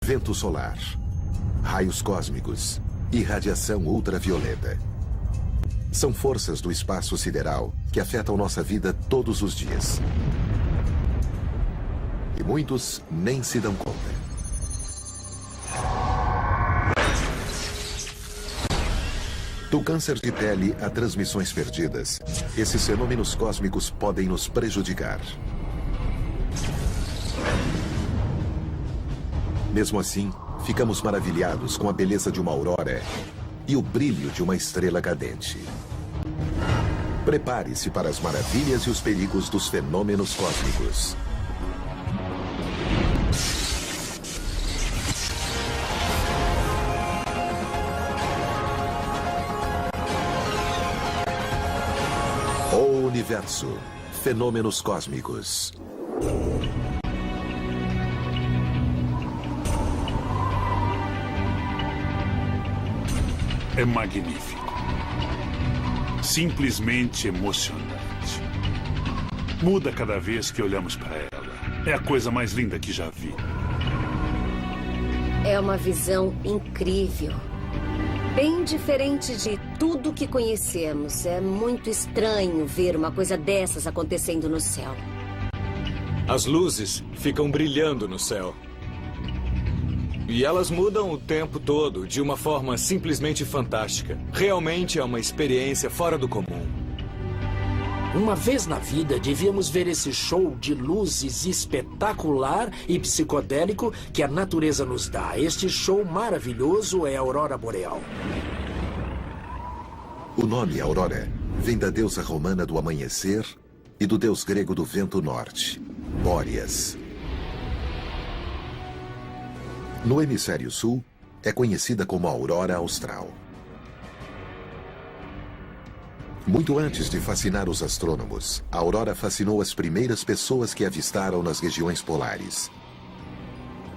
vento solar, raios cósmicos e radiação ultravioleta. São forças do espaço sideral que afetam nossa vida todos os dias. E muitos nem se dão conta. Do câncer de pele a transmissões perdidas, esses fenômenos cósmicos podem nos prejudicar. Mesmo assim, ficamos maravilhados com a beleza de uma aurora e o brilho de uma estrela cadente. Prepare-se para as maravilhas e os perigos dos fenômenos cósmicos. O universo. Fenômenos cósmicos. É magnífico. Simplesmente emocionante. Muda cada vez que olhamos para ela. É a coisa mais linda que já vi. É uma visão incrível. Bem diferente de tudo que conhecemos. É muito estranho ver uma coisa dessas acontecendo no céu. As luzes ficam brilhando no céu. E elas mudam o tempo todo, de uma forma simplesmente fantástica. Realmente é uma experiência fora do comum. Uma vez na vida, devíamos ver esse show de luzes espetacular e psicodélico que a natureza nos dá. Este show maravilhoso é a Aurora Boreal. O nome Aurora vem da deusa romana do amanhecer e do deus grego do vento norte, Bóreas. No hemisfério sul, é conhecida como Aurora Austral. Muito antes de fascinar os astrônomos, a aurora fascinou as primeiras pessoas que avistaram nas regiões polares.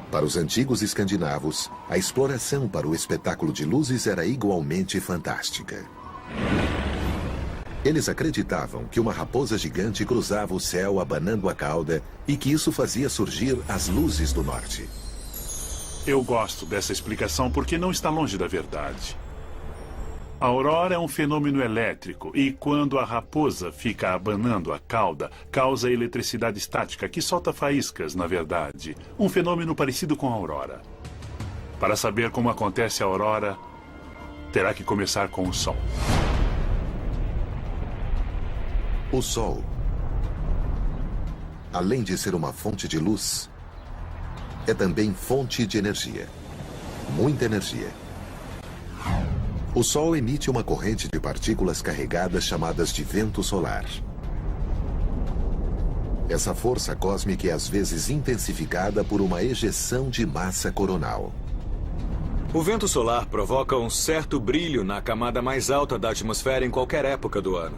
Para os antigos escandinavos, a exploração para o espetáculo de luzes era igualmente fantástica. Eles acreditavam que uma raposa gigante cruzava o céu abanando a cauda e que isso fazia surgir as luzes do norte. Eu gosto dessa explicação porque não está longe da verdade. A aurora é um fenômeno elétrico e quando a raposa fica abanando a cauda, causa eletricidade estática que solta faíscas, na verdade. Um fenômeno parecido com a aurora. Para saber como acontece a aurora, terá que começar com o Sol. O Sol, além de ser uma fonte de luz, é também fonte de energia. Muita energia. O Sol emite uma corrente de partículas carregadas chamadas de vento solar. Essa força cósmica é às vezes intensificada por uma ejeção de massa coronal. O vento solar provoca um certo brilho na camada mais alta da atmosfera em qualquer época do ano.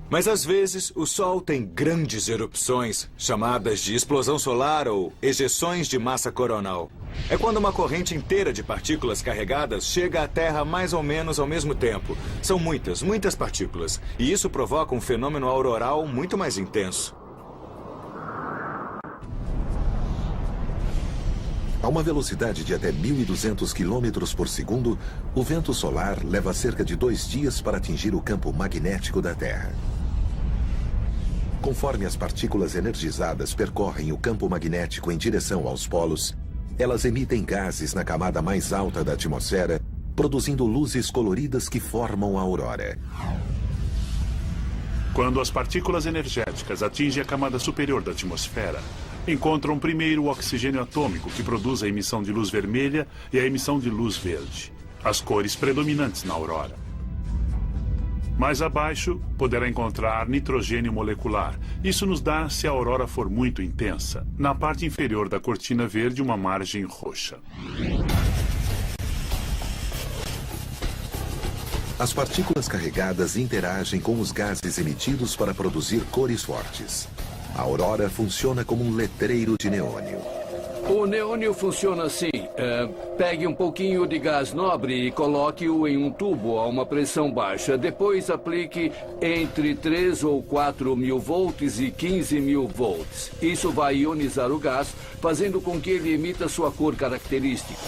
Mas às vezes o Sol tem grandes erupções, chamadas de explosão solar ou ejeções de massa coronal. É quando uma corrente inteira de partículas carregadas chega à Terra mais ou menos ao mesmo tempo. São muitas, muitas partículas. E isso provoca um fenômeno auroral muito mais intenso. A uma velocidade de até 1.200 km por segundo, o vento solar leva cerca de 2 dias para atingir o campo magnético da Terra. Conforme as partículas energizadas percorrem o campo magnético em direção aos polos, elas emitem gases na camada mais alta da atmosfera, produzindo luzes coloridas que formam a aurora. Quando as partículas energéticas atingem a camada superior da atmosfera, encontram primeiro o oxigênio atômico, que produz a emissão de luz vermelha e a emissão de luz verde, as cores predominantes na aurora. Mais abaixo, poderá encontrar nitrogênio molecular. Isso nos dá, se a aurora for muito intensa, na parte inferior da cortina verde, uma margem roxa. As partículas carregadas interagem com os gases emitidos para produzir cores fortes. A aurora funciona como um letreiro de neônio. O neônio funciona assim. Pegue um pouquinho de gás nobre e coloque-o em um tubo a uma pressão baixa. Depois aplique entre 3 ou 4 mil volts e 15 mil volts. Isso vai ionizar o gás, fazendo com que ele emita sua cor característica.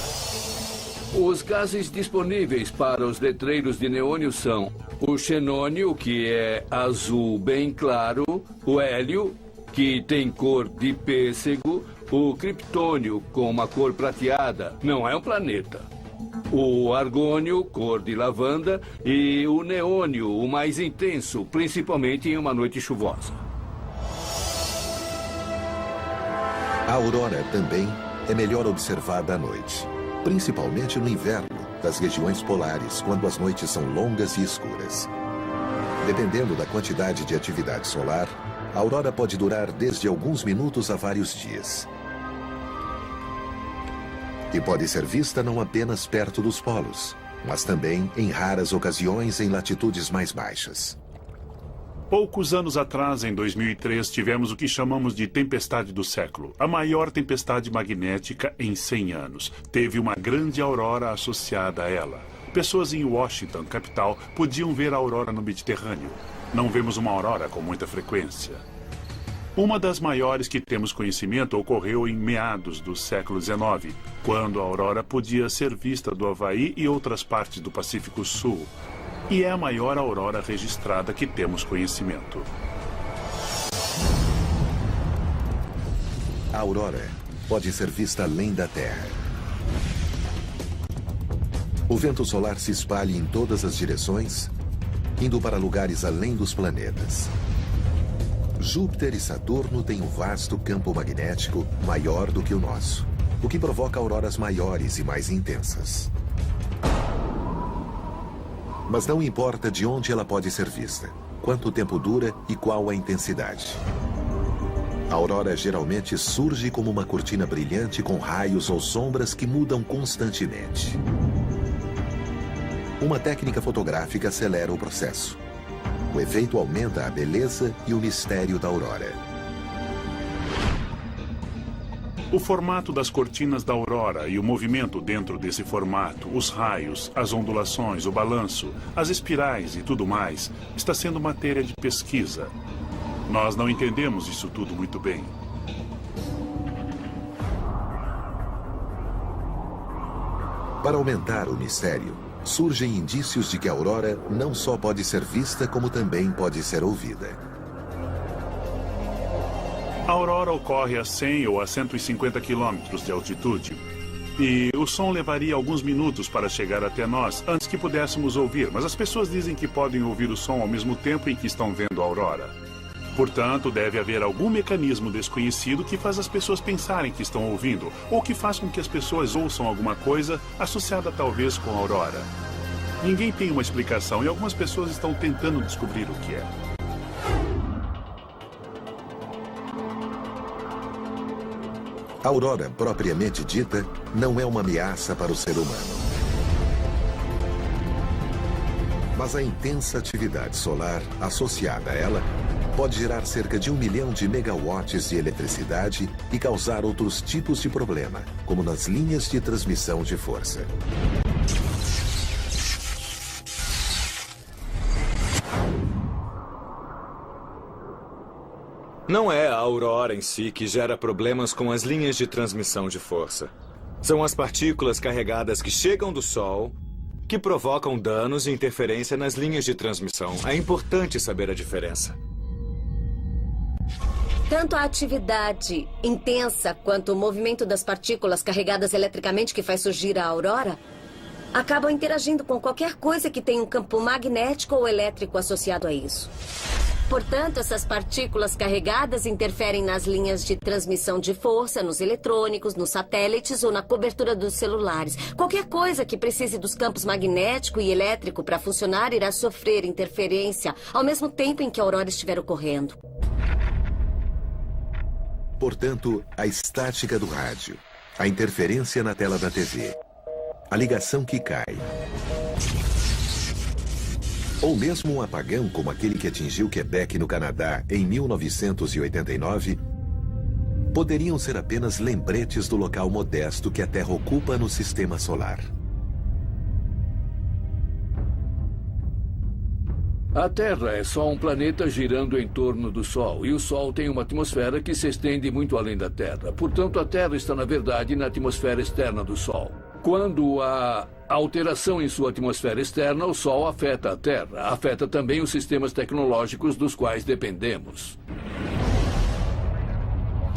Os gases disponíveis para os letreiros de neônio são o xenônio, que é azul bem claro, o hélio, que tem cor de pêssego, o criptônio, com uma cor prateada, não é um planeta, o argônio, cor de lavanda, e o neônio, o mais intenso, principalmente em uma noite chuvosa. A aurora também é melhor observada à noite, principalmente no inverno, das regiões polares, quando as noites são longas e escuras. Dependendo da quantidade de atividade solar, a aurora pode durar desde alguns minutos a vários dias. E pode ser vista não apenas perto dos polos, mas também em raras ocasiões em latitudes mais baixas. Poucos anos atrás, em 2003, tivemos o que chamamos de tempestade do século. A maior tempestade magnética em 100 anos. Teve uma grande aurora associada a ela. Pessoas em Washington, capital, podiam ver a aurora no Mediterrâneo. Não vemos uma aurora com muita frequência. Uma das maiores que temos conhecimento ocorreu em meados do século XIX, quando a aurora podia ser vista do Havaí e outras partes do Pacífico Sul. E é a maior aurora registrada que temos conhecimento. A aurora pode ser vista além da Terra. O vento solar se espalha em todas as direções, indo para lugares além dos planetas. Júpiter e Saturno têm um vasto campo magnético maior do que o nosso, o que provoca auroras maiores e mais intensas. Mas não importa de onde ela pode ser vista, quanto tempo dura e qual a intensidade. A aurora geralmente surge como uma cortina brilhante com raios ou sombras que mudam constantemente. Uma técnica fotográfica acelera o processo. O efeito aumenta a beleza e o mistério da aurora. O formato das cortinas da aurora e o movimento dentro desse formato, os raios, as ondulações, o balanço, as espirais e tudo mais, está sendo matéria de pesquisa. Nós não entendemos isso tudo muito bem. Para aumentar o mistério, surgem indícios de que a aurora não só pode ser vista, como também pode ser ouvida. A aurora ocorre a 100 ou a 150 quilômetros de altitude. E o som levaria alguns minutos para chegar até nós, antes que pudéssemos ouvir. Mas as pessoas dizem que podem ouvir o som ao mesmo tempo em que estão vendo a aurora. Portanto, deve haver algum mecanismo desconhecido que faz as pessoas pensarem que estão ouvindo, ou que faz com que as pessoas ouçam alguma coisa associada talvez com a aurora. Ninguém tem uma explicação e algumas pessoas estão tentando descobrir o que é. A aurora, propriamente dita, não é uma ameaça para o ser humano. Mas a intensa atividade solar associada a ela pode gerar cerca de 1 milhão de megawatts de eletricidade e causar outros tipos de problema, como nas linhas de transmissão de força. Não é a aurora em si que gera problemas com as linhas de transmissão de força. São as partículas carregadas que chegam do Sol que provocam danos e interferência nas linhas de transmissão. É importante saber a diferença. Tanto a atividade intensa quanto o movimento das partículas carregadas eletricamente que faz surgir a aurora acabam interagindo com qualquer coisa que tenha um campo magnético ou elétrico associado a isso. Portanto, essas partículas carregadas interferem nas linhas de transmissão de força, nos eletrônicos, nos satélites ou na cobertura dos celulares. Qualquer coisa que precise dos campos magnético e elétrico para funcionar irá sofrer interferência ao mesmo tempo em que a aurora estiver ocorrendo. Portanto, a estática do rádio, a interferência na tela da TV, a ligação que cai, ou mesmo um apagão como aquele que atingiu Quebec, no Canadá, em 1989, poderiam ser apenas lembretes do local modesto que a Terra ocupa no sistema solar. A Terra é só um planeta girando em torno do Sol, e o Sol tem uma atmosfera que se estende muito além da Terra. Portanto, a Terra está, na verdade, na atmosfera externa do Sol. Quando há alteração em sua atmosfera externa, o Sol afeta a Terra. Afeta também os sistemas tecnológicos dos quais dependemos.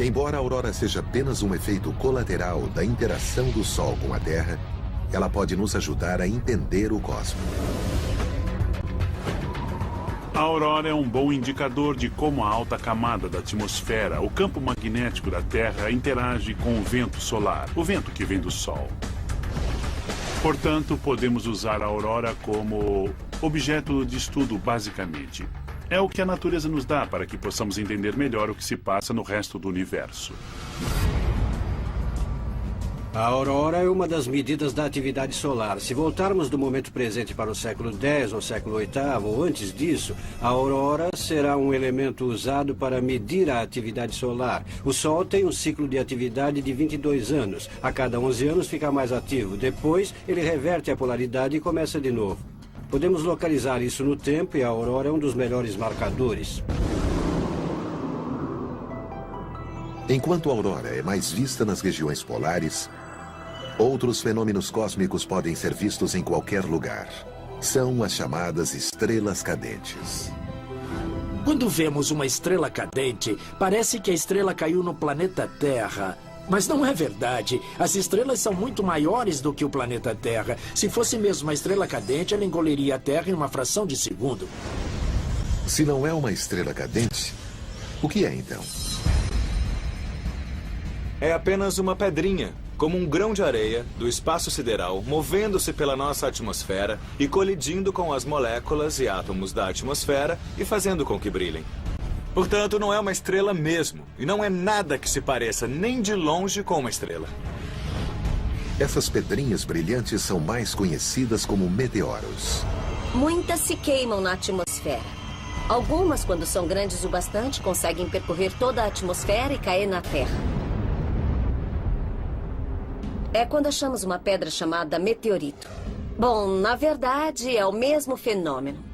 Embora a aurora seja apenas um efeito colateral da interação do Sol com a Terra, ela pode nos ajudar a entender o cosmos. A aurora é um bom indicador de como a alta camada da atmosfera, o campo magnético da Terra, interage com o vento solar, o vento que vem do Sol. Portanto, podemos usar a aurora como objeto de estudo basicamente. É o que a natureza nos dá para que possamos entender melhor o que se passa no resto do universo. A aurora é uma das medidas da atividade solar. Se voltarmos do momento presente para o século X ou século VIII ou antes disso, a aurora será um elemento usado para medir a atividade solar. O Sol tem um ciclo de atividade de 22 anos. A cada 11 anos fica mais ativo. Depois, ele reverte a polaridade e começa de novo. Podemos localizar isso no tempo e a aurora é um dos melhores marcadores. Enquanto a aurora é mais vista nas regiões polares, outros fenômenos cósmicos podem ser vistos em qualquer lugar. São as chamadas estrelas cadentes. Quando vemos uma estrela cadente, parece que a estrela caiu no planeta Terra. Mas não é verdade. As estrelas são muito maiores do que o planeta Terra. Se fosse mesmo uma estrela cadente, ela engoliria a Terra em uma fração de segundo. Se não é uma estrela cadente, o que é então? É apenas uma pedrinha, como um grão de areia do espaço sideral, movendo-se pela nossa atmosfera e colidindo com as moléculas e átomos da atmosfera e fazendo com que brilhem. Portanto, não é uma estrela mesmo, e não é nada que se pareça nem de longe com uma estrela. Essas pedrinhas brilhantes são mais conhecidas como meteoros. Muitas se queimam na atmosfera. Algumas, quando são grandes o bastante, conseguem percorrer toda a atmosfera e cair na Terra. É quando achamos uma pedra chamada meteorito. Bom, na verdade, é o mesmo fenômeno.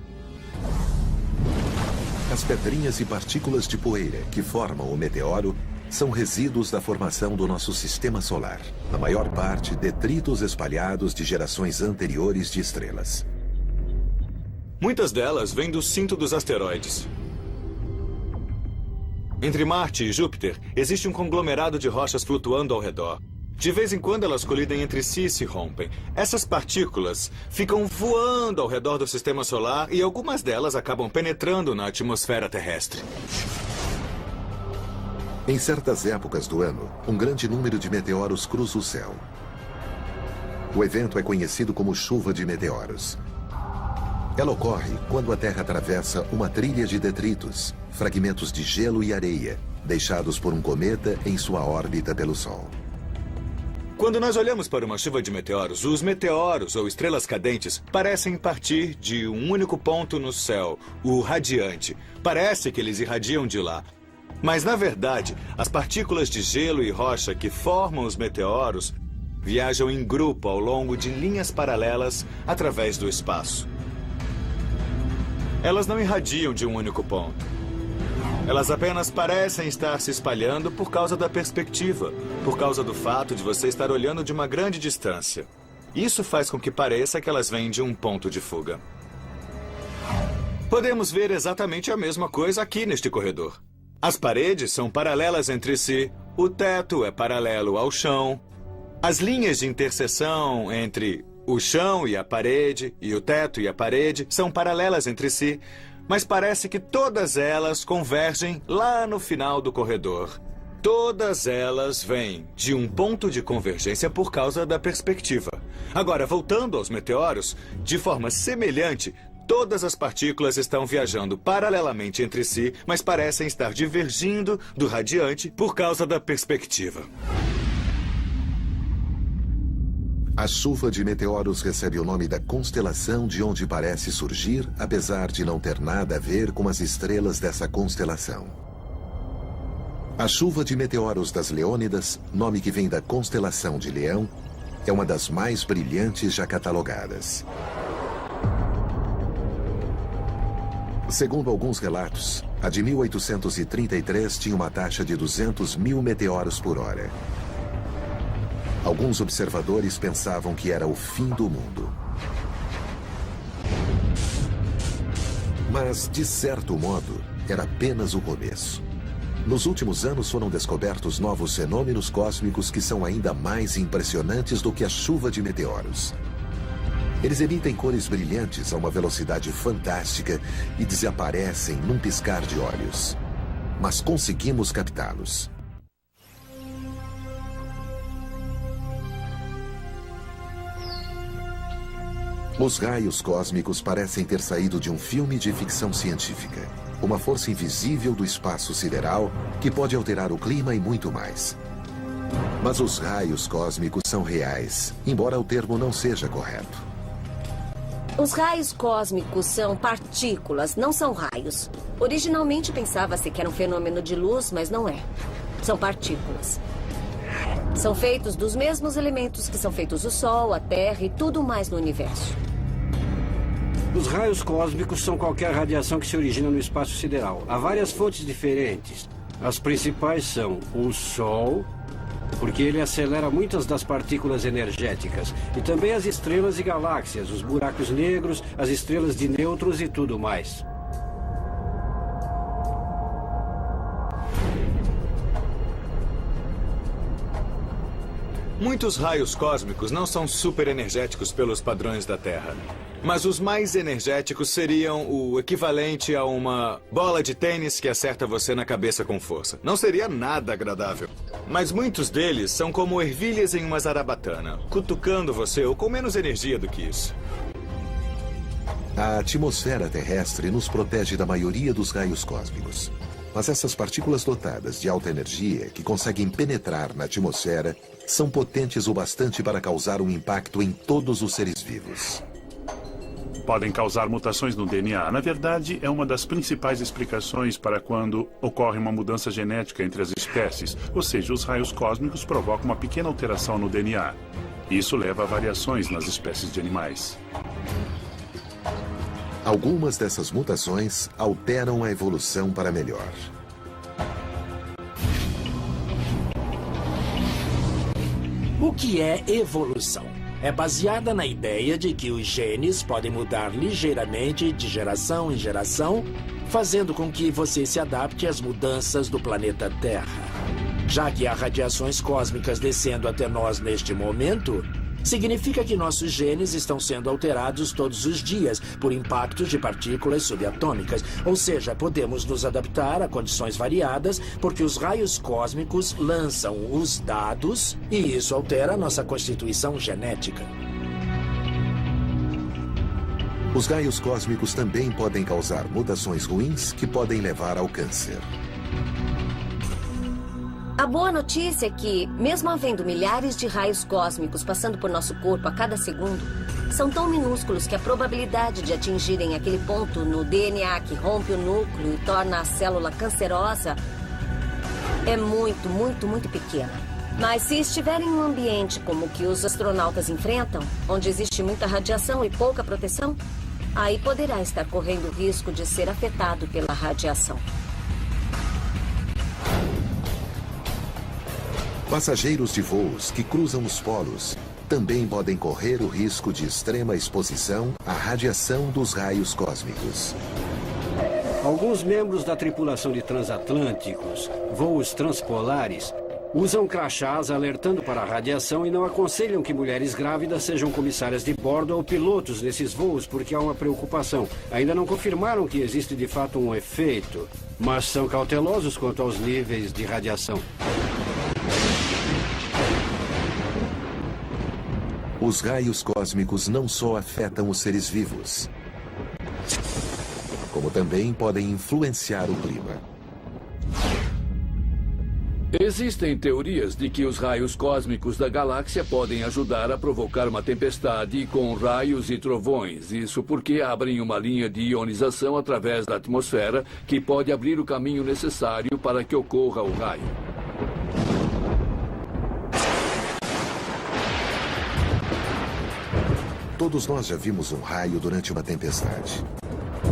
As pedrinhas e partículas de poeira que formam o meteoro são resíduos da formação do nosso sistema solar. Na maior parte, detritos espalhados de gerações anteriores de estrelas. Muitas delas vêm do cinto dos asteroides. Entre Marte e Júpiter, existe um conglomerado de rochas flutuando ao redor. De vez em quando elas colidem entre si e se rompem. Essas partículas ficam voando ao redor do sistema solar e algumas delas acabam penetrando na atmosfera terrestre. Em certas épocas do ano, um grande número de meteoros cruza o céu. O evento é conhecido como chuva de meteoros. Ela ocorre quando a Terra atravessa uma trilha de detritos, fragmentos de gelo e areia, deixados por um cometa em sua órbita pelo Sol. Quando nós olhamos para uma chuva de meteoros, os meteoros ou estrelas cadentes parecem partir de um único ponto no céu, o radiante. Parece que eles irradiam de lá. Mas, na verdade, as partículas de gelo e rocha que formam os meteoros viajam em grupo ao longo de linhas paralelas através do espaço. Elas não irradiam de um único ponto. Elas apenas parecem estar se espalhando por causa da perspectiva, por causa do fato de você estar olhando de uma grande distância. Isso faz com que pareça que elas vêm de um ponto de fuga. Podemos ver exatamente a mesma coisa aqui neste corredor. As paredes são paralelas entre si, o teto é paralelo ao chão. As linhas de interseção entre o chão e a parede, e o teto e a parede, são paralelas entre si. Mas parece que todas elas convergem lá no final do corredor. Todas elas vêm de um ponto de convergência por causa da perspectiva. Agora, voltando aos meteoros, de forma semelhante, todas as partículas estão viajando paralelamente entre si, mas parecem estar divergindo do radiante por causa da perspectiva. A chuva de meteoros recebe o nome da constelação de onde parece surgir, apesar de não ter nada a ver com as estrelas dessa constelação. A chuva de meteoros das Leônidas, nome que vem da constelação de Leão, é uma das mais brilhantes já catalogadas. Segundo alguns relatos, a de 1833 tinha uma taxa de 200 mil meteoros por hora. Alguns observadores pensavam que era o fim do mundo. Mas, de certo modo, era apenas o começo. Nos últimos anos foram descobertos novos fenômenos cósmicos que são ainda mais impressionantes do que a chuva de meteoros. Eles emitem cores brilhantes a uma velocidade fantástica e desaparecem num piscar de olhos. Mas conseguimos captá-los. Os raios cósmicos parecem ter saído de um filme de ficção científica. Uma força invisível do espaço sideral que pode alterar o clima e muito mais. Mas os raios cósmicos são reais, embora o termo não seja correto. Os raios cósmicos são partículas, não são raios. Originalmente pensava-se que era um fenômeno de luz, mas não é. São partículas. São feitos dos mesmos elementos que são feitos o Sol, a Terra e tudo mais no universo. Os raios cósmicos são qualquer radiação que se origina no espaço sideral. Há várias fontes diferentes. As principais são o Sol, porque ele acelera muitas das partículas energéticas. E também as estrelas e galáxias, os buracos negros, as estrelas de nêutrons e tudo mais. Muitos raios cósmicos não são super energéticos pelos padrões da Terra. Mas os mais energéticos seriam o equivalente a uma bola de tênis que acerta você na cabeça com força. Não seria nada agradável. Mas muitos deles são como ervilhas em uma zarabatana, cutucando você ou com menos energia do que isso. A atmosfera terrestre nos protege da maioria dos raios cósmicos. Mas essas partículas dotadas de alta energia, que conseguem penetrar na atmosfera, são potentes o bastante para causar um impacto em todos os seres vivos. Podem causar mutações no DNA. Na verdade, é uma das principais explicações para quando ocorre uma mudança genética entre as espécies. Ou seja, os raios cósmicos provocam uma pequena alteração no DNA. Isso leva a variações nas espécies de animais. Algumas dessas mutações alteram a evolução para melhor. O que é evolução? É baseada na ideia de que os genes podem mudar ligeiramente de geração em geração, fazendo com que você se adapte às mudanças do planeta Terra. Já que há radiações cósmicas descendo até nós neste momento, significa que nossos genes estão sendo alterados todos os dias por impactos de partículas subatômicas. Ou seja, podemos nos adaptar a condições variadas porque os raios cósmicos lançam os dados e isso altera nossa constituição genética. Os raios cósmicos também podem causar mutações ruins que podem levar ao câncer. A boa notícia é que, mesmo havendo milhares de raios cósmicos passando por nosso corpo a cada segundo, são tão minúsculos que a probabilidade de atingirem aquele ponto no DNA que rompe o núcleo e torna a célula cancerosa é muito, muito, muito pequena. Mas se estiver em um ambiente como o que os astronautas enfrentam, onde existe muita radiação e pouca proteção, aí poderá estar correndo o risco de ser afetado pela radiação. Passageiros de voos que cruzam os polos também podem correr o risco de extrema exposição à radiação dos raios cósmicos. Alguns membros da tripulação de transatlânticos, voos transpolares, usam crachás alertando para a radiação e não aconselham que mulheres grávidas sejam comissárias de bordo ou pilotos nesses voos porque há uma preocupação. Ainda não confirmaram que existe de fato um efeito, mas são cautelosos quanto aos níveis de radiação. Os raios cósmicos não só afetam os seres vivos, como também podem influenciar o clima. Existem teorias de que os raios cósmicos da galáxia podem ajudar a provocar uma tempestade com raios e trovões. Isso porque abrem uma linha de ionização através da atmosfera que pode abrir o caminho necessário para que ocorra o raio. Todos nós já vimos um raio durante uma tempestade.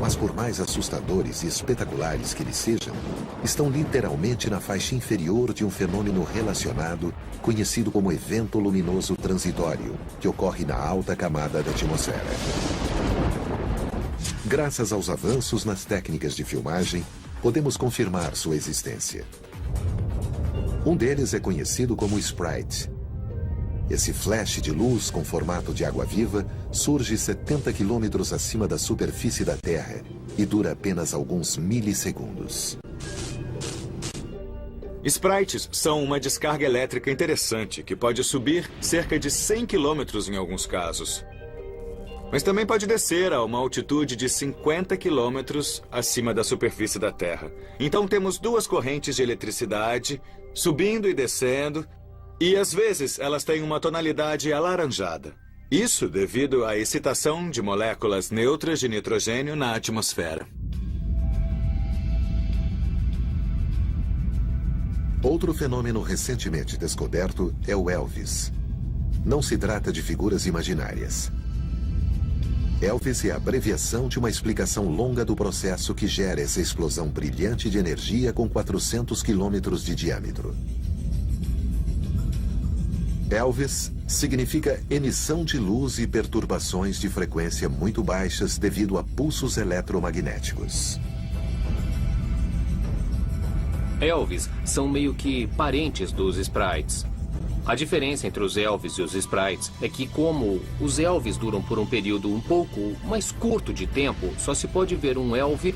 Mas por mais assustadores e espetaculares que eles sejam, estão literalmente na faixa inferior de um fenômeno relacionado, conhecido como evento luminoso transitório, que ocorre na alta camada da atmosfera. Graças aos avanços nas técnicas de filmagem, podemos confirmar sua existência. Um deles é conhecido como Sprite. Esse flash de luz com formato de água-viva surge 70 quilômetros acima da superfície da Terra e dura apenas alguns milissegundos. Sprites são uma descarga elétrica interessante que pode subir cerca de 100 quilômetros em alguns casos. Mas também pode descer a uma altitude de 50 quilômetros acima da superfície da Terra. Então temos duas correntes de eletricidade subindo e descendo. E às vezes elas têm uma tonalidade alaranjada. Isso devido à excitação de moléculas neutras de nitrogênio na atmosfera. Outro fenômeno recentemente descoberto é o Elvis. Não se trata de figuras imaginárias. Elvis é a abreviação de uma explicação longa do processo que gera essa explosão brilhante de energia com 400 quilômetros de diâmetro. Elvis significa emissão de luz e perturbações de frequência muito baixas devido a pulsos eletromagnéticos. Elvis são meio que parentes dos Sprites. A diferença entre os Elvis e os Sprites é que, como os Elvis duram por um período um pouco mais curto de tempo, só se pode ver um Elvis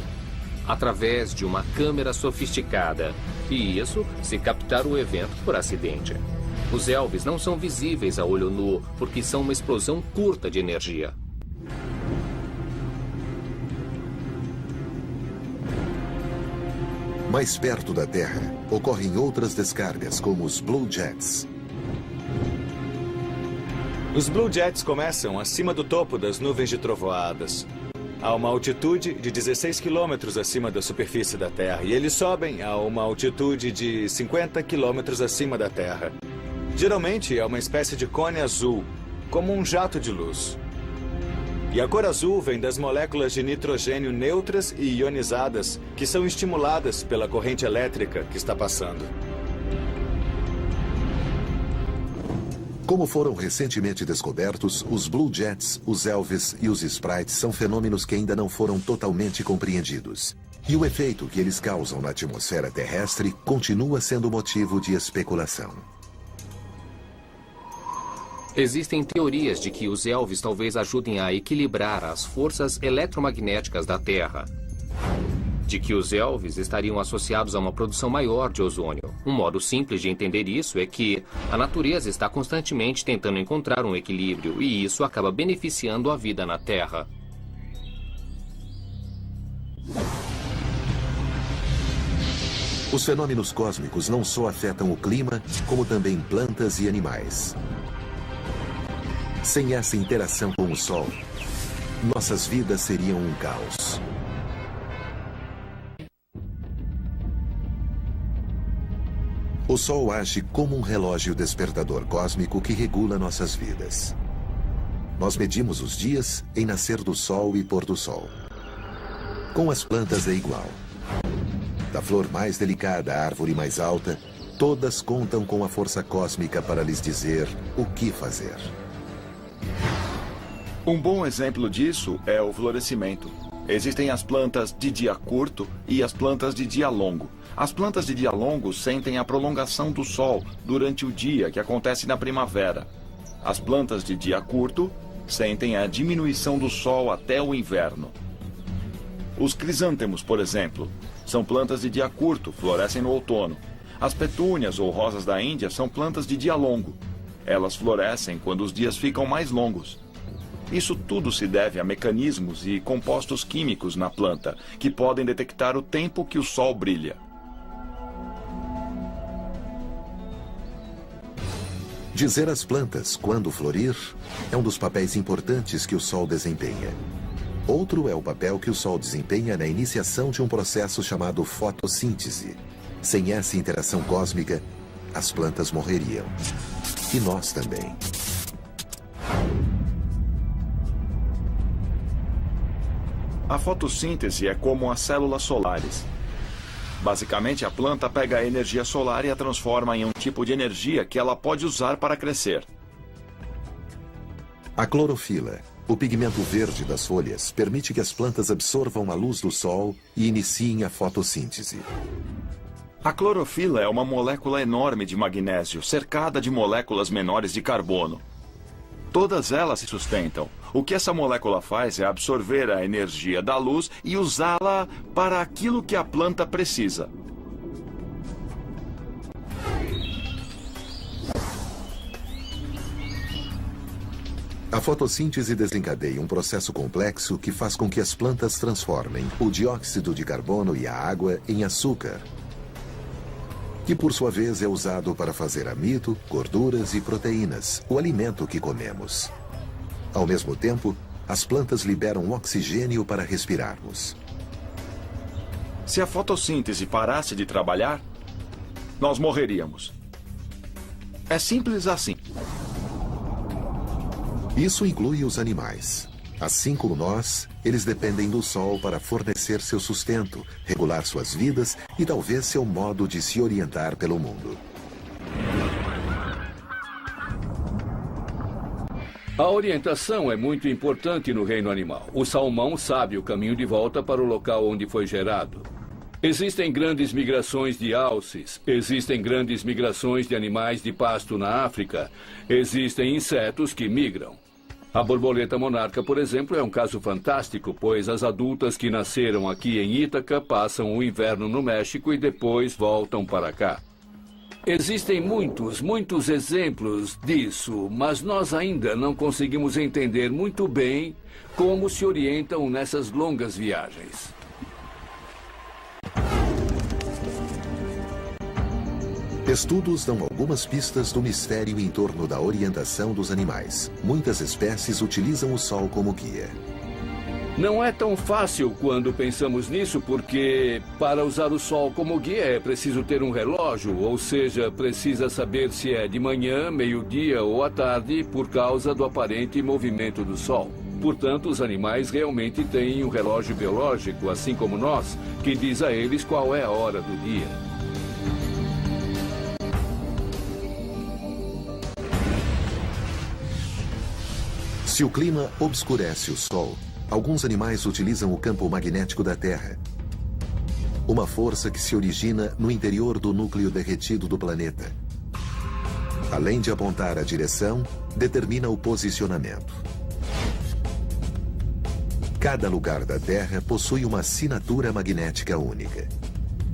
através de uma câmera sofisticada. E isso se captar o evento por acidente. Os Elvis não são visíveis a olho nu, porque são uma explosão curta de energia. Mais perto da Terra, ocorrem outras descargas, como os Blue Jets. Os Blue Jets começam acima do topo das nuvens de trovoadas, a uma altitude de 16 quilômetros acima da superfície da Terra, e eles sobem a uma altitude de 50 quilômetros acima da Terra. Geralmente é uma espécie de cone azul, como um jato de luz. E a cor azul vem das moléculas de nitrogênio neutras e ionizadas que são estimuladas pela corrente elétrica que está passando. Como foram recentemente descobertos, os Blue Jets, os Elvis e os Sprites são fenômenos que ainda não foram totalmente compreendidos. E o efeito que eles causam na atmosfera terrestre continua sendo motivo de especulação. Existem teorias de que os Elvis talvez ajudem a equilibrar as forças eletromagnéticas da Terra. De que os Elvis estariam associados a uma produção maior de ozônio. Um modo simples de entender isso é que a natureza está constantemente tentando encontrar um equilíbrio e isso acaba beneficiando a vida na Terra. Os fenômenos cósmicos não só afetam o clima, como também plantas e animais. Sem essa interação com o Sol, nossas vidas seriam um caos. O Sol age como um relógio despertador cósmico que regula nossas vidas. Nós medimos os dias em nascer do Sol e pôr do Sol. Com as plantas é igual. Da flor mais delicada à árvore mais alta, todas contam com a força cósmica para lhes dizer o que fazer. Um bom exemplo disso é o florescimento. Existem as plantas de dia curto e as plantas de dia longo. As plantas de dia longo sentem a prolongação do sol durante o dia, que acontece na primavera. As plantas de dia curto sentem a diminuição do sol até o inverno. Os crisântemos, por exemplo, são plantas de dia curto, florescem no outono. As petúnias ou rosas da Índia são plantas de dia longo. Elas florescem quando os dias ficam mais longos. Isso tudo se deve a mecanismos e compostos químicos na planta, que podem detectar o tempo que o sol brilha. Dizer às plantas quando florir é um dos papéis importantes que o Sol desempenha. Outro é o papel que o Sol desempenha na iniciação de um processo chamado fotossíntese. Sem essa interação cósmica, as plantas morreriam. E nós também. A fotossíntese é como as células solares. Basicamente, a planta pega a energia solar e a transforma em um tipo de energia que ela pode usar para crescer. A clorofila, o pigmento verde das folhas, permite que as plantas absorvam a luz do sol e iniciem a fotossíntese. A clorofila é uma molécula enorme de magnésio, cercada de moléculas menores de carbono. Todas elas se sustentam. O que essa molécula faz é absorver a energia da luz e usá-la para aquilo que a planta precisa. A fotossíntese desencadeia um processo complexo que faz com que as plantas transformem o dióxido de carbono e a água em açúcar, que por sua vez é usado para fazer amido, gorduras e proteínas, o alimento que comemos. Ao mesmo tempo, as plantas liberam oxigênio para respirarmos. Se a fotossíntese parasse de trabalhar, nós morreríamos. É simples assim. Isso inclui os animais. Assim como nós, eles dependem do sol para fornecer seu sustento, regular suas vidas e talvez seu modo de se orientar pelo mundo. A orientação é muito importante no reino animal. O salmão sabe o caminho de volta para o local onde foi gerado. Existem grandes migrações de alces, existem grandes migrações de animais de pasto na África, existem insetos que migram. A borboleta monarca, por exemplo, é um caso fantástico, pois as adultas que nasceram aqui em Ítaca passam o inverno no México e depois voltam para cá. Existem muitos exemplos disso, mas nós ainda não conseguimos entender muito bem como se orientam nessas longas viagens. Estudos dão algumas pistas do mistério em torno da orientação dos animais. Muitas espécies utilizam o sol como guia. Não é tão fácil quando pensamos nisso, porque para usar o sol como guia é preciso ter um relógio, ou seja, precisa saber se é de manhã, meio-dia ou à tarde, por causa do aparente movimento do sol. Portanto, os animais realmente têm um relógio biológico, assim como nós, que diz a eles qual é a hora do dia. Se o clima obscurece o sol, alguns animais utilizam o campo magnético da Terra, uma força que se origina no interior do núcleo derretido do planeta. Além de apontar a direção, determina o posicionamento. Cada lugar da Terra possui uma assinatura magnética única.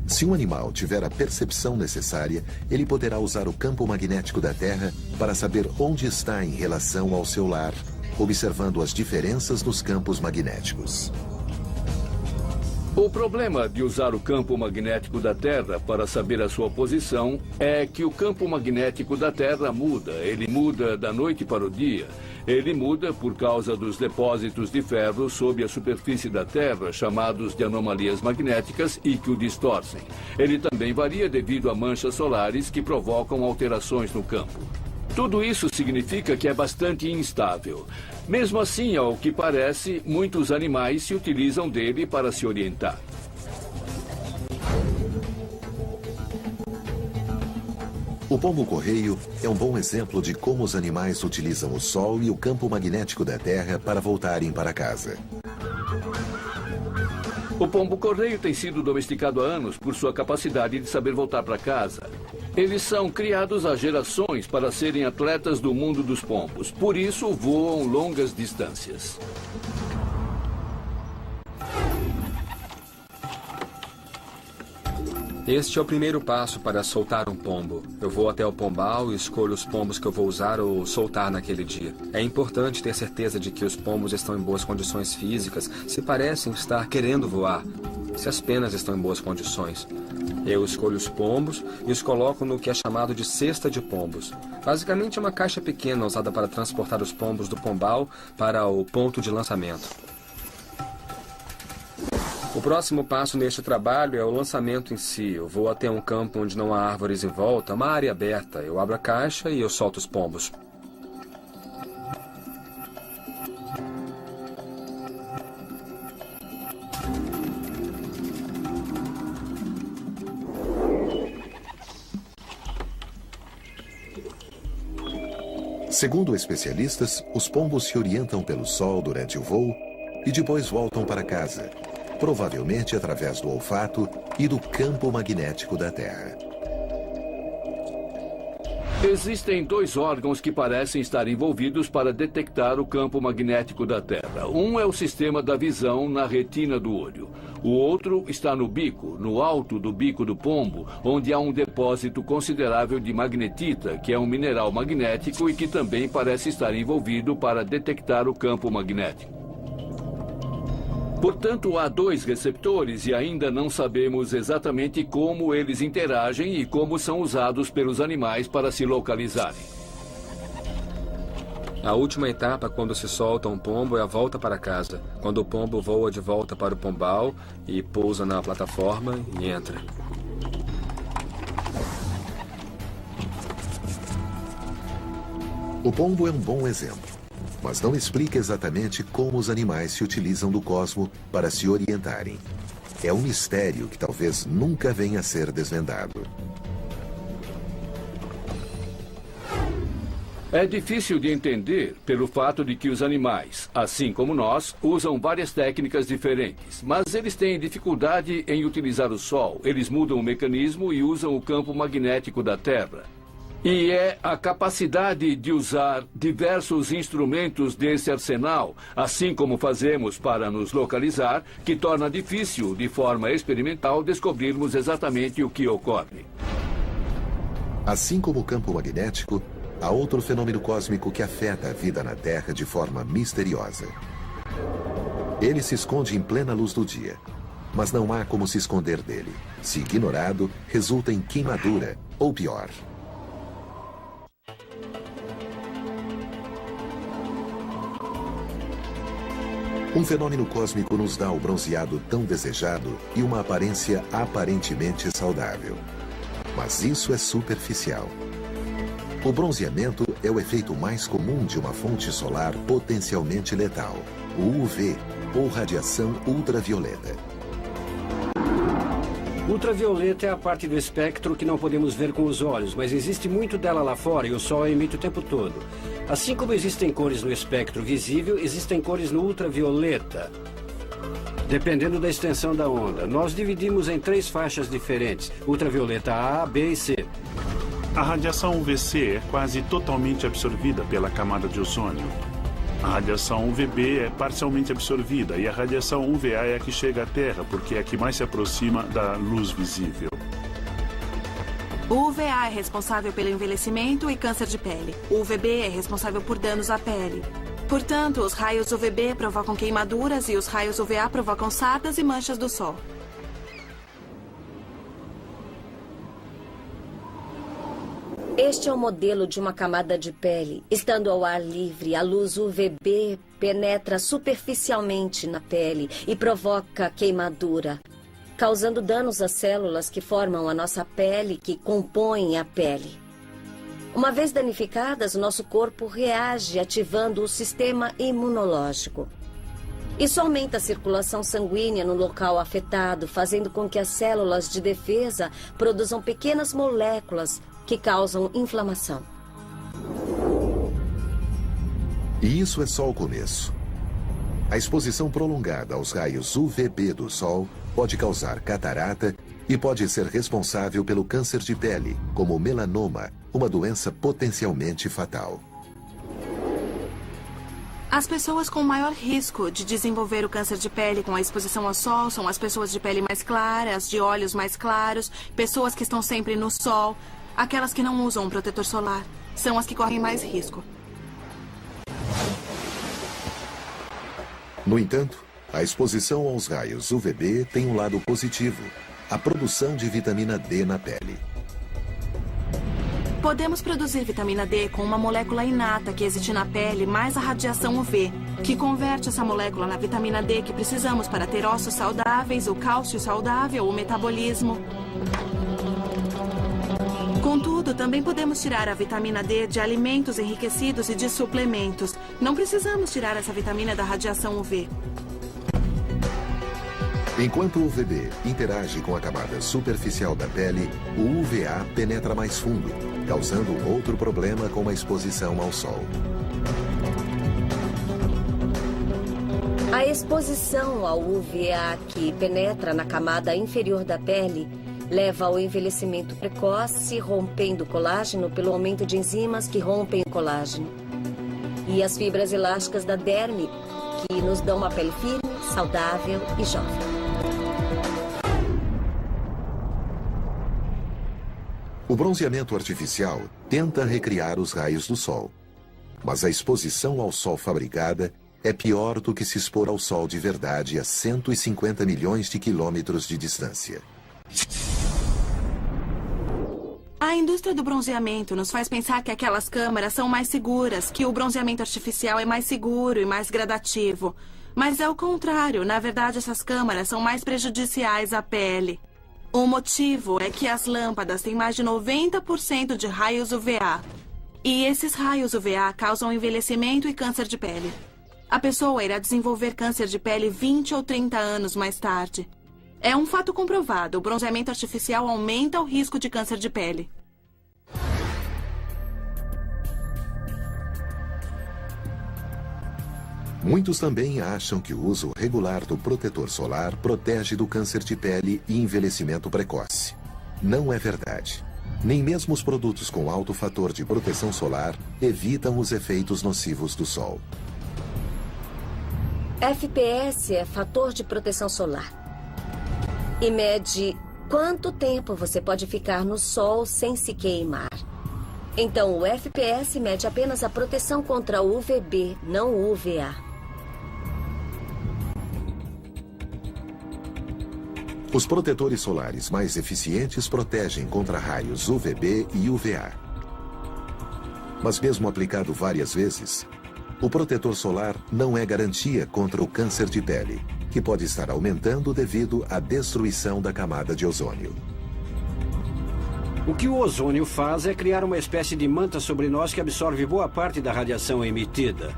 Se um animal tiver a percepção necessária, ele poderá usar o campo magnético da Terra para saber onde está em relação ao seu lar, observando as diferenças nos campos magnéticos. O problema de usar o campo magnético da Terra para saber a sua posição é que o campo magnético da Terra muda. Ele muda da noite para o dia. Ele muda por causa dos depósitos de ferro sob a superfície da Terra, chamados de anomalias magnéticas, e que o distorcem. Ele também varia devido a manchas solares que provocam alterações no campo. Tudo isso significa que é bastante instável. Mesmo assim, ao que parece, muitos animais se utilizam dele para se orientar. O pombo-correio é um bom exemplo de como os animais utilizam o sol e o campo magnético da Terra para voltarem para casa. O pombo-correio tem sido domesticado há anos por sua capacidade de saber voltar para casa. Eles são criados há gerações para serem atletas do mundo dos pombos. Por isso, voam longas distâncias. Este é o primeiro passo para soltar um pombo. Eu vou até o pombal e escolho os pombos que eu vou usar ou soltar naquele dia. É importante ter certeza de que os pombos estão em boas condições físicas, se parecem estar querendo voar. se as penas estão em boas condições. Eu escolho os pombos e os coloco no que é chamado de cesta de pombos. Basicamente é uma caixa pequena usada para transportar os pombos do pombal para o ponto de lançamento. O próximo passo neste trabalho é o lançamento em si. Eu vou até um campo onde não há árvores em volta, uma área aberta. Eu abro a caixa e eu solto os pombos. Segundo especialistas, os pombos se orientam pelo sol durante o voo e depois voltam para casa, provavelmente através do olfato e do campo magnético da Terra. Existem 2 órgãos que parecem estar envolvidos para detectar o campo magnético da Terra. Um é o sistema da visão na retina do olho. O outro está no bico, no alto do bico do pombo, onde há um depósito considerável de magnetita, que é um mineral magnético e que também parece estar envolvido para detectar o campo magnético. Portanto, há 2 receptores e ainda não sabemos exatamente como eles interagem e como são usados pelos animais para se localizarem. A última etapa quando se solta um pombo é a volta para casa, quando o pombo voa de volta para o pombal e pousa na plataforma e entra. O pombo é um bom exemplo, mas não explica exatamente como os animais se utilizam do cosmo para se orientarem. É um mistério que talvez nunca venha a ser desvendado. É difícil de entender pelo fato de que os animais, assim como nós, usam várias técnicas diferentes. Mas eles têm dificuldade em utilizar o Sol. Eles mudam o mecanismo e usam o campo magnético da Terra. E é a capacidade de usar diversos instrumentos desse arsenal, assim como fazemos para nos localizar, que torna difícil, de forma experimental, descobrirmos exatamente o que ocorre. Assim como o campo magnético, há outro fenômeno cósmico que afeta a vida na Terra de forma misteriosa. Ele se esconde em plena luz do dia, mas não há como se esconder dele. Se ignorado, resulta em queimadura, ou pior. Um fenômeno cósmico nos dá o bronzeado tão desejado e uma aparência aparentemente saudável. Mas isso é superficial. O bronzeamento é o efeito mais comum de uma fonte solar potencialmente letal, o UV, ou radiação ultravioleta. Ultravioleta é a parte do espectro que não podemos ver com os olhos, mas existe muito dela lá fora e o Sol emite o tempo todo. Assim como existem cores no espectro visível, existem cores no ultravioleta, dependendo da extensão da onda. Nós dividimos em 3 faixas diferentes: ultravioleta A, B e C. A radiação UVC é quase totalmente absorvida pela camada de ozônio. A radiação UVB é parcialmente absorvida e a radiação UVA é a que chega à Terra, porque é a que mais se aproxima da luz visível. O UVA é responsável pelo envelhecimento e câncer de pele. O UVB é responsável por danos à pele. Portanto, os raios UVB provocam queimaduras e os raios UVA provocam sardas e manchas do sol. Este é o modelo de uma camada de pele. Estando ao ar livre, a luz UVB penetra superficialmente na pele e provoca queimadura, causando danos às células que formam a nossa pele, que compõem a pele. Uma vez danificadas, o nosso corpo reage ativando o sistema imunológico. Isso aumenta a circulação sanguínea no local afetado, fazendo com que as células de defesa produzam pequenas moléculas que causam inflamação. E isso é só o começo. A exposição prolongada aos raios UVB do Sol pode causar catarata e pode ser responsável pelo câncer de pele, como melanoma, uma doença potencialmente fatal. As pessoas com maior risco de desenvolver o câncer de pele com a exposição ao sol são as pessoas de pele mais clara, as de olhos mais claros, pessoas que estão sempre no sol. Aquelas que não usam um protetor solar são as que correm mais risco. No entanto, A exposição aos raios UVB tem um lado positivo: a produção de vitamina D na pele. Podemos produzir vitamina D com uma molécula inata que existe na pele mais a radiação UV, que converte essa molécula na vitamina D que precisamos para ter ossos saudáveis, o cálcio saudável, o metabolismo. Contudo, também podemos tirar a vitamina D de alimentos enriquecidos e de suplementos. Não precisamos tirar essa vitamina da radiação UV. Enquanto o UVB interage com a camada superficial da pele, o UVA penetra mais fundo, causando outro problema com a exposição ao sol. A exposição ao UVA que penetra na camada inferior da pele leva ao envelhecimento precoce, rompendo o colágeno pelo aumento de enzimas que rompem o colágeno. E as fibras elásticas da derme, que nos dão uma pele firme, saudável e jovem. O bronzeamento artificial tenta recriar os raios do sol. Mas a exposição ao sol fabricada é pior do que se expor ao sol de verdade a 150 milhões de quilômetros de distância. A indústria do bronzeamento nos faz pensar que aquelas câmeras são mais seguras, que o bronzeamento artificial é mais seguro e mais gradativo. Mas é o contrário. Na verdade, essas câmeras são mais prejudiciais à pele. O motivo é que as lâmpadas têm mais de 90% de raios UVA. E esses raios UVA causam envelhecimento e câncer de pele. A pessoa irá desenvolver câncer de pele 20 ou 30 anos mais tarde. É um fato comprovado. O bronzeamento artificial aumenta o risco de câncer de pele. Muitos também acham que o uso regular do protetor solar protege do câncer de pele e envelhecimento precoce. Não é verdade. Nem mesmo os produtos com alto fator de proteção solar evitam os efeitos nocivos do sol. FPS é fator de proteção solar. E mede quanto tempo você pode ficar no sol sem se queimar. Então, o FPS mede apenas a proteção contra o UVB, não o UVA. Os protetores solares mais eficientes protegem contra raios UVB e UVA. Mas mesmo aplicado várias vezes, o protetor solar não é garantia contra o câncer de pele, que pode estar aumentando devido à destruição da camada de ozônio. O que o ozônio faz é criar uma espécie de manta sobre nós que absorve boa parte da radiação emitida.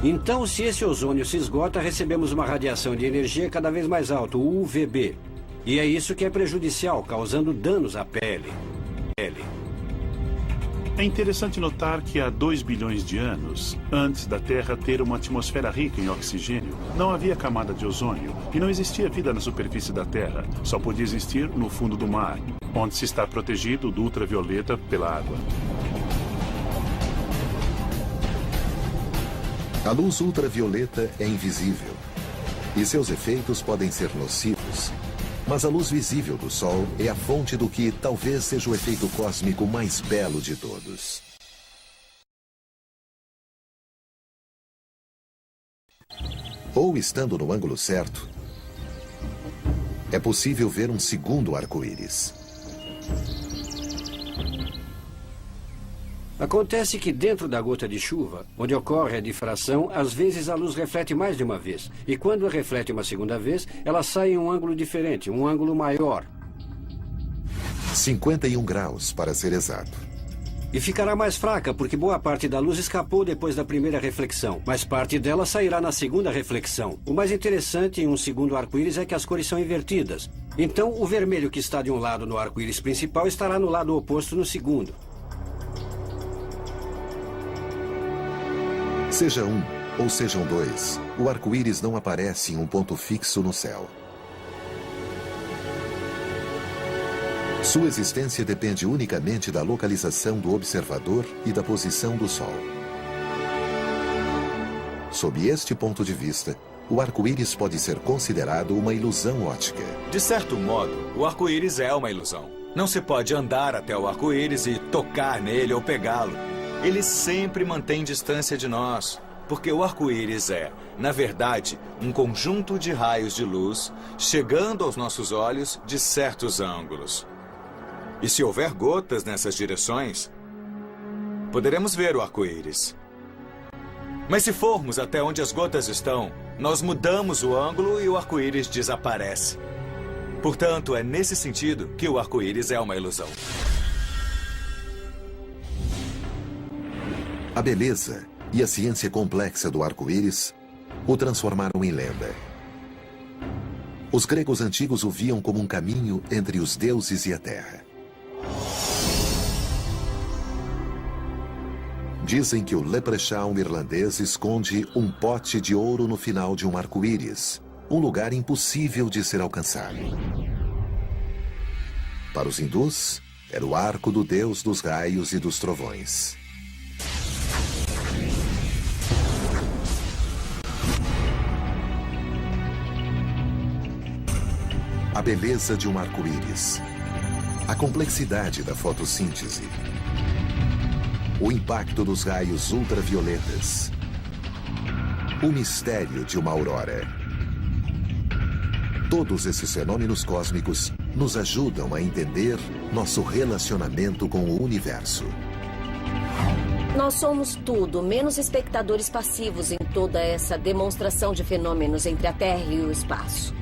Então, se esse ozônio se esgota, recebemos uma radiação de energia cada vez mais alta, o UVB. E é isso que é prejudicial, causando danos à pele. É interessante notar que há 2 bilhões de anos, antes da Terra ter uma atmosfera rica em oxigênio, não havia camada de ozônio e não existia vida na superfície da Terra. Só podia existir no fundo do mar, onde se está protegido do ultravioleta pela água. A luz ultravioleta é invisível e seus efeitos podem ser nocivos. Mas a luz visível do Sol é a fonte do que talvez seja o efeito cósmico mais belo de todos. Ou estando no ângulo certo, é possível ver um segundo arco-íris. Acontece que dentro da gota de chuva, onde ocorre a difração, às vezes a luz reflete mais de uma vez. E quando reflete uma segunda vez, ela sai em um ângulo diferente, um ângulo maior. 51 graus, para ser exato. E ficará mais fraca, porque boa parte da luz escapou depois da primeira reflexão, mas parte dela sairá na segunda reflexão. O mais interessante em um segundo arco-íris é que as cores são invertidas. Então, o vermelho que está de um lado no arco-íris principal estará no lado oposto no segundo. Seja um ou sejam dois, o arco-íris não aparece em um ponto fixo no céu. Sua existência depende unicamente da localização do observador e da posição do Sol. Sob este ponto de vista, o arco-íris pode ser considerado uma ilusão óptica. De certo modo, o arco-íris é uma ilusão. Não se pode andar até o arco-íris e tocar nele ou pegá-lo. Ele sempre mantém distância de nós. porque o arco-íris é, na verdade, um conjunto de raios de luz chegando aos nossos olhos de certos ângulos. E se houver gotas nessas direções, poderemos ver o arco-íris. Mas se formos até onde as gotas estão, nós mudamos o ângulo e o arco-íris desaparece. Portanto, é nesse sentido que o arco-íris é uma ilusão. A beleza e a ciência complexa do arco-íris o transformaram em lenda. Os gregos antigos o viam como um caminho entre os deuses e a terra. Dizem que o Leprechaun irlandês esconde um pote de ouro no final de um arco-íris, um lugar impossível de ser alcançado. Para os hindus, era o arco do deus dos raios e dos trovões. A beleza de um arco-íris, a complexidade da fotossíntese, o impacto dos raios ultravioletas, o mistério de uma aurora. Todos esses fenômenos cósmicos nos ajudam a entender nosso relacionamento com o universo. Nós somos tudo, menos espectadores passivos em toda essa demonstração de fenômenos entre a Terra e o espaço.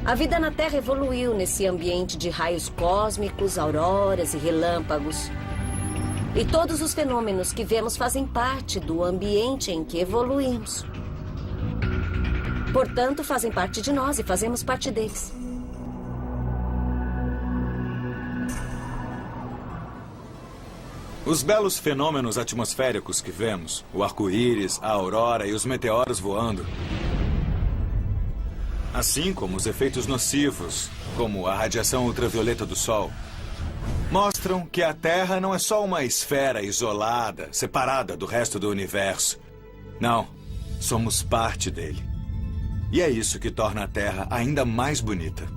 A vida na Terra evoluiu nesse ambiente de raios cósmicos, auroras e relâmpagos. E todos os fenômenos que vemos fazem parte do ambiente em que evoluímos. Portanto, fazem parte de nós e fazemos parte deles. Os belos fenômenos atmosféricos que vemos, o arco-íris, a aurora e os meteoros voando, assim como os efeitos nocivos, como a radiação ultravioleta do Sol, mostram que a Terra não é só uma esfera isolada, separada do resto do universo. Não, somos parte dele. E é isso que torna a Terra ainda mais bonita.